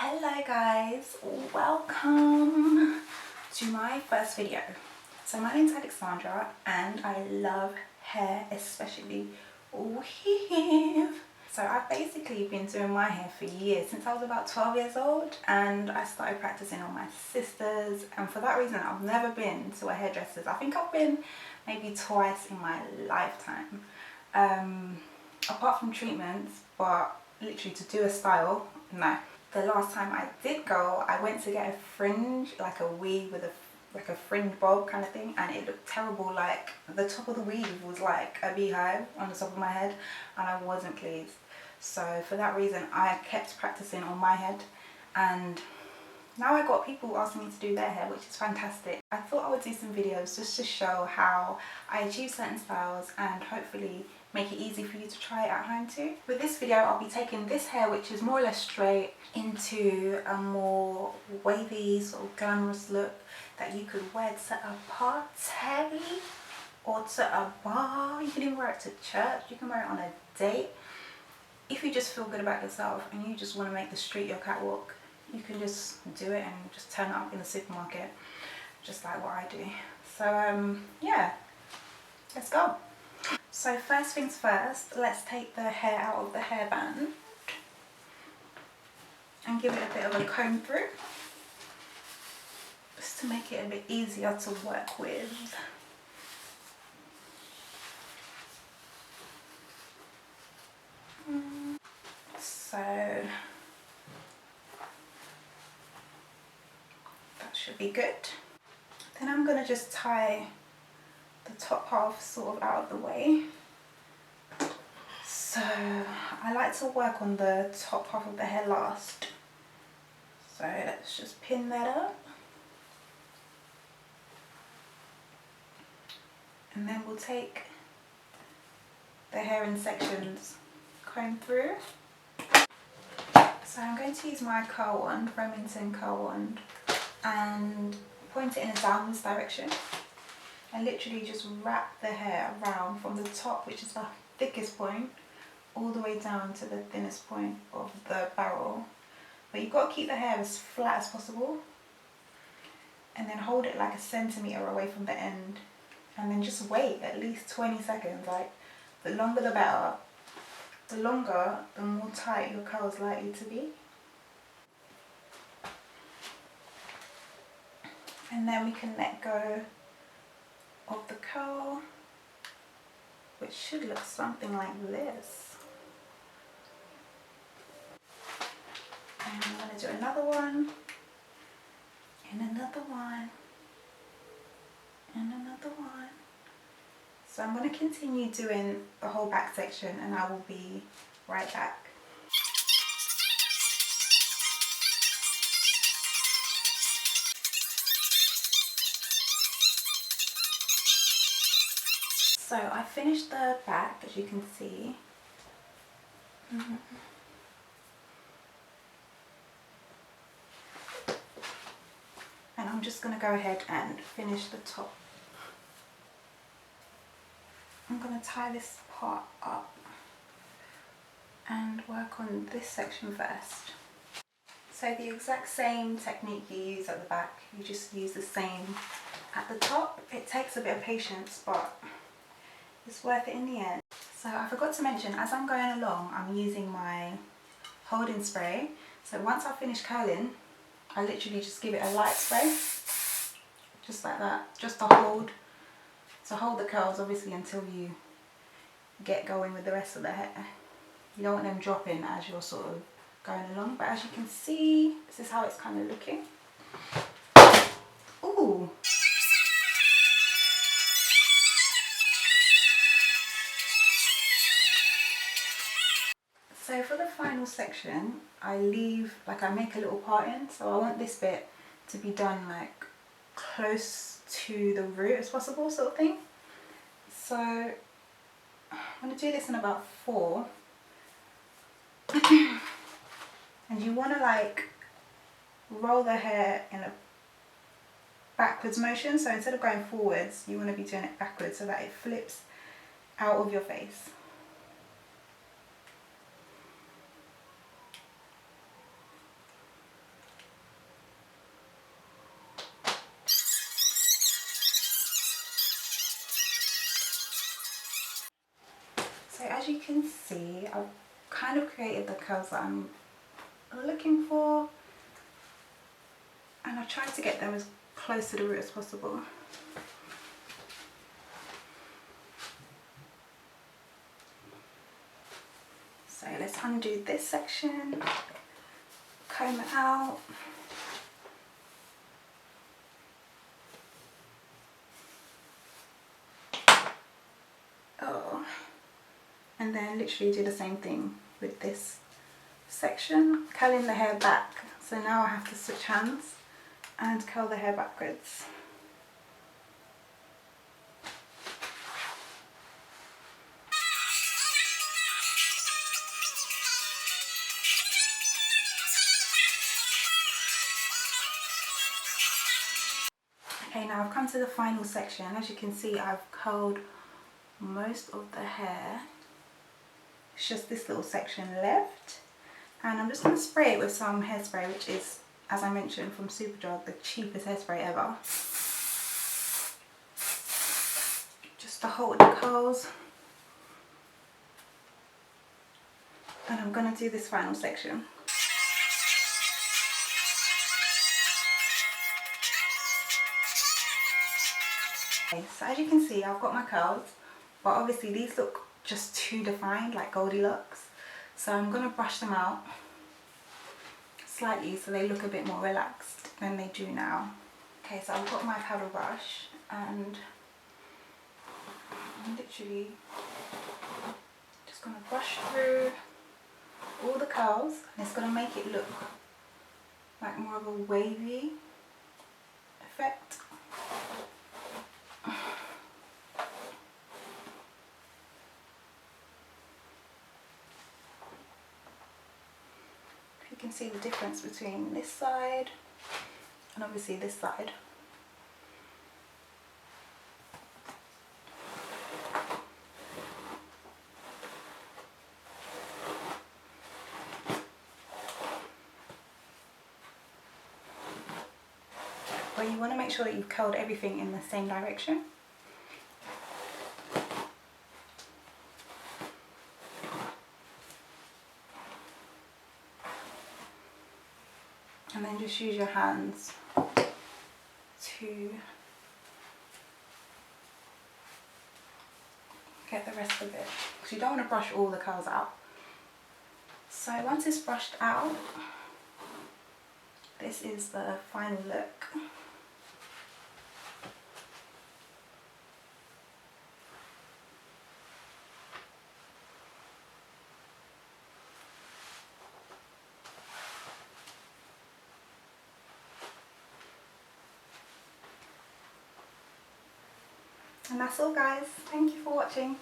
Hello guys, welcome to my first video. So my name's Alexandra and I love hair, especially weave. So I've basically been doing my hair for years, since I was about 12 years old, and I started practicing on my sisters, and for that reason I've never been to a hairdresser's. I think I've been maybe twice in my lifetime, apart from treatments, but literally to do a style, no. The last time I did go, I went to get a fringe, like a weave with a fringe bob kind of thing, and it looked terrible. Like the top of the weave was like a beehive on the top of my head, and I wasn't pleased. So for that reason I kept practicing on my head, and now I got people asking me to do their hair, which is fantastic. I thought I would do some videos just to show how I achieve certain styles and hopefully make it easy for you to try it at home too. With this video I'll be taking this hair, which is more or less straight, into a more wavy sort of glamorous look that you could wear to a party or to a bar. You can even wear it to church, you can wear it on a date. If you just feel good about yourself and you just want to make the street your catwalk, you can just do it and just turn it up in the supermarket, just like what I do. So yeah, let's go. So first things first, let's take the hair out of the hairband and give it a bit of a comb through, just to make it a bit easier to work with. So that should be good. Then I'm going to just tie the top half sort of out of the way. So I like to work on the top half of the hair last. So let's just pin that up. And then we'll take the hair in sections, comb through. So I'm going to use my curl wand, Remington curl wand, and point it in a downwards direction. And literally just wrap the hair around from the top, which is the thickest point, all the way down to the thinnest point of the barrel. But you've got to keep the hair as flat as possible, and then hold it like a centimetre away from the end, and then just wait at least 20 seconds. Like, the longer the better. The longer, the more tight your curl is likely to be. And then we can let go of the curl, which should look something like this. And I'm going to do another one, and another one, and another one. So I'm going to continue doing the whole back section, and I will be right back. So I finished the back, as you can see. And I'm just going to go ahead and finish the top. I'm going to tie this part up and work on this section first. So the exact same technique you use at the back, you just use the same at the top. It takes a bit of patience, but it's worth it in the end. So I forgot to mention, as I'm going along, I'm using my holding spray. So once I finish curling, I literally just give it a light spray, just like that, just to hold the curls, obviously, until you get going with the rest of the hair. You don't want them dropping as you're sort of going along, but as you can see, this is how it's kind of looking. Ooh! So for the final section, I make a little part in, so I want this bit to be done like close to the root as possible, sort of thing. So I'm going to do this in about 4. And you want to like roll the hair in a backwards motion. So instead of going forwards, you want to be doing it backwards so that it flips out of your face. as you can see, I've kind of created the curls that I'm looking for, and I tried to get them as close to the root as possible. So let's undo this section, comb it out. Oh, and then literally do the same thing with this section, curling the hair back. So now I have to switch hands and curl the hair backwards. Okay, now I've come to the final section. As you can see, I've curled most of the hair. It's just this little section left. And I'm just going to spray it with some hairspray, which is, as I mentioned, from Superdrug, the cheapest hairspray ever. Just to hold the curls. And I'm going to do this final section. Okay, so as you can see, I've got my curls, but obviously these look just too defined, like Goldilocks. So I'm going to brush them out slightly so they look a bit more relaxed than they do now. Okay, so I've got my paddle brush and I'm literally just going to brush through all the curls, and it's going to make it look like more of a wavy effect. You can see the difference between this side and obviously this side. But you want to make sure that you've curled everything in the same direction. And then just use your hands to get the rest of it, because you don't want to brush all the curls out. So once it's brushed out, this is the final look. And that's all, guys. Thank you for watching.